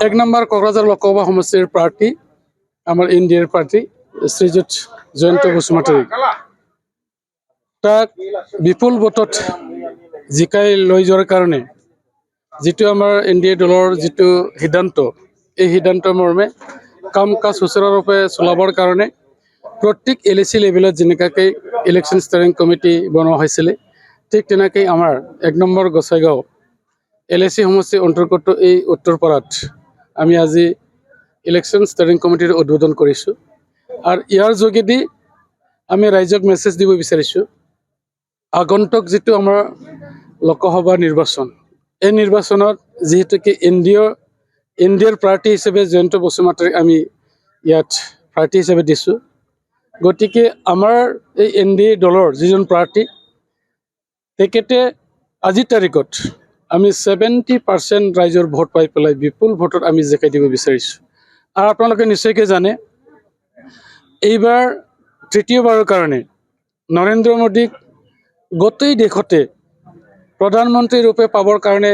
এক নম্বৰ কোকৰাঝাৰ লোকসভা সমষ্টিৰ প্ৰাৰ্থী আমাৰ এনডিএৰ প্ৰাৰ্থী শ্ৰীযুত জয়ন্ত বসুমতাৰী তাক বিপুল ভোটত জিকাই লৈ যোৱাৰ কাৰণে যিটো আমাৰ এনডিএ দলৰ যিটো সিদ্ধান্ত এই সিদ্ধান্ত মৰ্মে কাম কাজ সুচাৰুৰূপে চলাবৰ কাৰণে প্ৰত্যেক LAC লেভেলত যেনেকৈ ইলেকশ্যন ষ্টিয়াৰিং কমিটি বনোৱা হৈছিলে ঠিক তেনেকৈ আমাৰ 1 নম্বৰ গোসাইগাঁও LAC সমষ্টিৰ অন্তৰ্গত এই উত্তৰপাৰাত আমি আজি ইলেকশ্যন ষ্টিয়াৰিং কমিটিৰ উদ্বোধন কৰিছোঁ আৰু ইয়াৰ যোগেদি আমি ৰাইজক মেছেজ দিব বিচাৰিছোঁ আগন্তুক যিটো আমাৰ লোকসভা নিৰ্বাচন এই নিৰ্বাচনত যেহেতুকে এনডিএৰ প্ৰাৰ্থী হিচাপে জয়ন্ত বসুমতাৰীক আমি ইয়াত প্ৰাৰ্থী হিচাপে দিছোঁ গতিকে আমাৰ এই এনডিএ দলৰ যিজন প্ৰাৰ্থী তেখেতে আজিৰ তাৰিখত আমি 70% ৰাইজৰ ভোট পাই পেলাই বিপুল ভোটত আমি জিকাই দিব বিচাৰিছোঁ আৰু আপোনালোকে নিশ্চয়কৈ জানে এইবাৰ তৃতীয়বাৰৰ কাৰণে নৰেন্দ্ৰ মোদীক গোটেই দেশতে প্ৰধানমন্ত্ৰী ৰূপে পাবৰ কাৰণে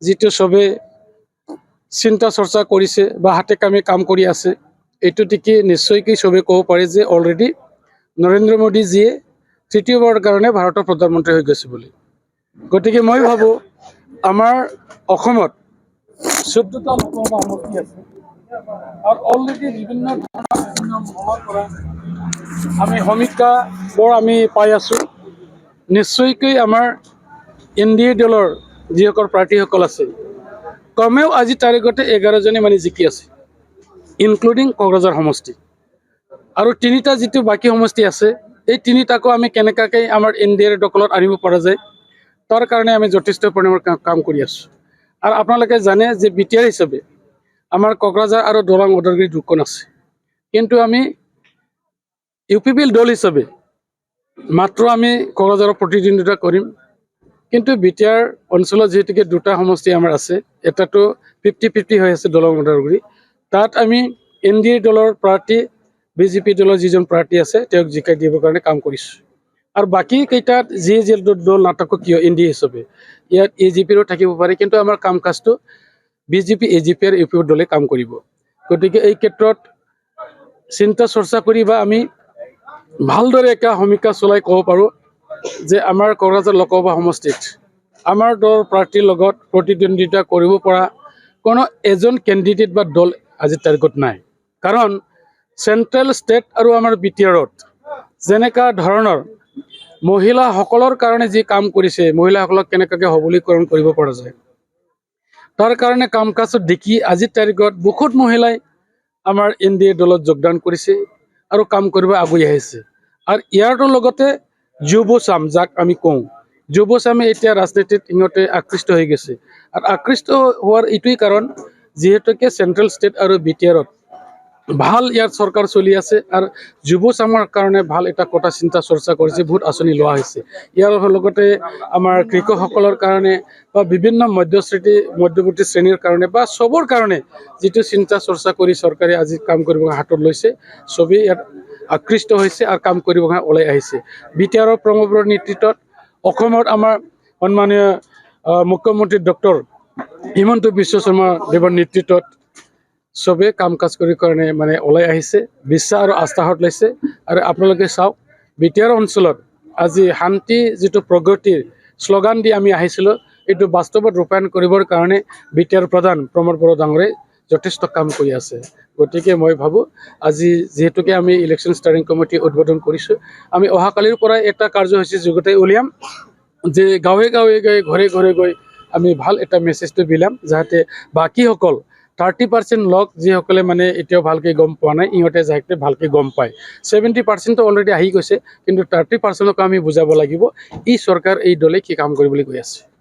যিটো সবে চিন্তা চৰ্চা কৰিছে বা হাতে কামে কাম কৰি আছে এইটো দেখি নিশ্চয়কৈ সবে ক'ব পাৰে যে অলৰেডি নৰেন্দ্ৰ মোদীজীয়ে তৃতীয়বাৰৰ কাৰণে ভাৰতৰ প্ৰধানমন্ত্ৰী হৈ গৈছে বুলি গতিকে মই ভাবোঁ আমাৰ অসমত 14টা লোকসভা সমষ্টি আছে আৰু অলৰেডি বিভিন্ন মহলৰ পৰা আমি সমীক্ষাবোৰ আমি পাই আছোঁ নিশ্চয়কৈ আমাৰ এনডিএ দলৰ যিসকল প্ৰাৰ্থীসকল আছে কমেও আজিৰ তাৰিখতে 11জনে মানে জিকি আছে ইনক্লুডিং কোকৰাঝাৰ সমষ্টি আৰু 3টা যিটো বাকী সমষ্টি আছে এই 3টাকো আমি কেনেকৈ আমাৰ এনডিএৰ দখলত আনিব পৰা যায় তাৰ কাৰণে আমি যথেষ্ট পৰিমাণৰ কাম কৰি আছোঁ আৰু আপোনালোকে জানে যে বিটিআৰ হিচাপে আমাৰ কোকৰাঝাৰ আৰু দৰং ওদালগুৰি দুখন আছে কিন্তু আমি UPPL দল হিচাপে মাত্ৰ আমি কোকৰাঝাৰৰ প্ৰতিদ্বন্দ্বিতা কৰিম কিন্তু বিটিআৰ অঞ্চলত যেহেতুকে 2টা সমষ্টি আমাৰ আছে এটাতো 50-50 হৈ আছে দৰং ওদালগুৰি তাত আমি এনডিএ দলৰ প্ৰাৰ্থী বিজেপি দলৰ যিজন প্ৰাৰ্থী আছে তেওঁক জিকাই দিবৰ কাৰণে কাম কৰিছোঁ আৰু বাকী কেইটাত যি দল নাথাকক কিয় এনডিএ হিচাপে ইয়াত AGPৰো থাকিব পাৰে কিন্তু আমাৰ কাম কাজটো বিজেপি AGP আৰু UPPL দলে কাম কৰিব গতিকে এই ক্ষেত্ৰত চিন্তা চৰ্চা কৰি বা আমি ভালদৰে এটা সমীক্ষা চলাই ক'ব পাৰোঁ যে আমাৰ কোকৰাঝাৰ লোকসভা সমষ্টিত আমাৰ দল প্ৰাৰ্থীৰ লগত প্ৰতিদ্বন্দ্বিতা কৰিব পৰা কোনো এজন কেণ্ডিডেট বা দল আজিৰ তাৰিখত নাই কাৰণ চেণ্ট্ৰেল ষ্টেট আৰু আমাৰ বিটিআৰত যেনেকুৱা ধৰণৰ মহিলাসকলৰ কাৰণে যি কাম কৰিছে মহিলাসকলক কেনেকৈ সবলীকৰণ কৰিব পৰা যায় তাৰ কাৰণে কাম কাজত দেখি আজিৰ তাৰিখত বহুত মহিলাই আমাৰ এনডিএ দলত যোগদান কৰিছে আৰু কাম কৰিব আগুৱাই আহিছে আৰু ইয়াৰ লগতে যুৱচাম যাক আমি কওঁ যুৱচামে এতিয়া ৰাজনীতিত সিহঁতে আকৃষ্ট হৈ গৈছে আৰু আকৃষ্ট হোৱাৰ এইটোৱেই কাৰণ যিহেতুকে চেণ্ট্ৰেল ষ্টেট আৰু বিটিআৰত ভাল ইয়াত চৰকাৰ চলি আছে আৰু যুৱচামৰ কাৰণে ভাল এটা কথা চিন্তা চৰ্চা কৰিছে বহুত আঁচনি লোৱা হৈছে ইয়াৰ লগতে আমাৰ কৃষকসকলৰ কাৰণে বা বিভিন্ন মধ্যৱৰ্তী শ্ৰেণীৰ কাৰণে বা চবৰ কাৰণে যিটো চিন্তা চৰ্চা কৰি চৰকাৰে আজি কাম কৰিব হাতত লৈছে চবেই ইয়াত আকৃষ্ট হৈছে আৰু কাম কৰিব ওলাই আহিছে বিটিআৰৰ প্ৰমোদৰ নেতৃত্বত অসমত আমাৰ সন্মানীয় মুখ্যমন্ত্ৰী ডক্টৰ হিমন্ত বিশ্ব শৰ্মা দেৱৰ নেতৃত্বত চবে কাম কাজ কৰি কাৰণে মানে ওলাই আহিছে বিশ্বাস আৰু আস্থাহত লৈছে আৰু আপোনালোকে চাওক বিটিআৰ অঞ্চলত আজি শান্তি যিটো প্ৰগতিৰ শ্লোগান দি আমি আহিছিলোঁ এইটো বাস্তৱত ৰূপায়ণ কৰিবৰ কাৰণে বিটিআৰ প্ৰধান প্ৰমোদ বড়ো ডাঙৰে যথেষ্ট কাম কৰি আছে গতিকে মই ভাবোঁ আজি যিহেতুকে আমি ইলেকশ্যন ষ্টিয়াৰিং কমিটি উদ্বোধন কৰিছোঁ আমি অহাকালিৰ পৰাই এটা কাৰ্যসূচী যুগুতাই উলিয়াম যে গাঁৱে গাঁৱে গৈ ঘৰে ঘৰে গৈ আমি ভাল এটা মেছেজটো বিলাম যাতে বাকীসকল 30% লোক যিসকলে মানে এতিয়াও ভালকৈ গম পোৱা নাই ইহঁতে যাতে ভালকৈ গম পায় 70% অলৰেডি আহি গৈছে কিন্তু 30%ক আমি বুজাব লাগিব এই চৰকাৰ এই দলে কি কাম কৰিবলৈ গৈ আছে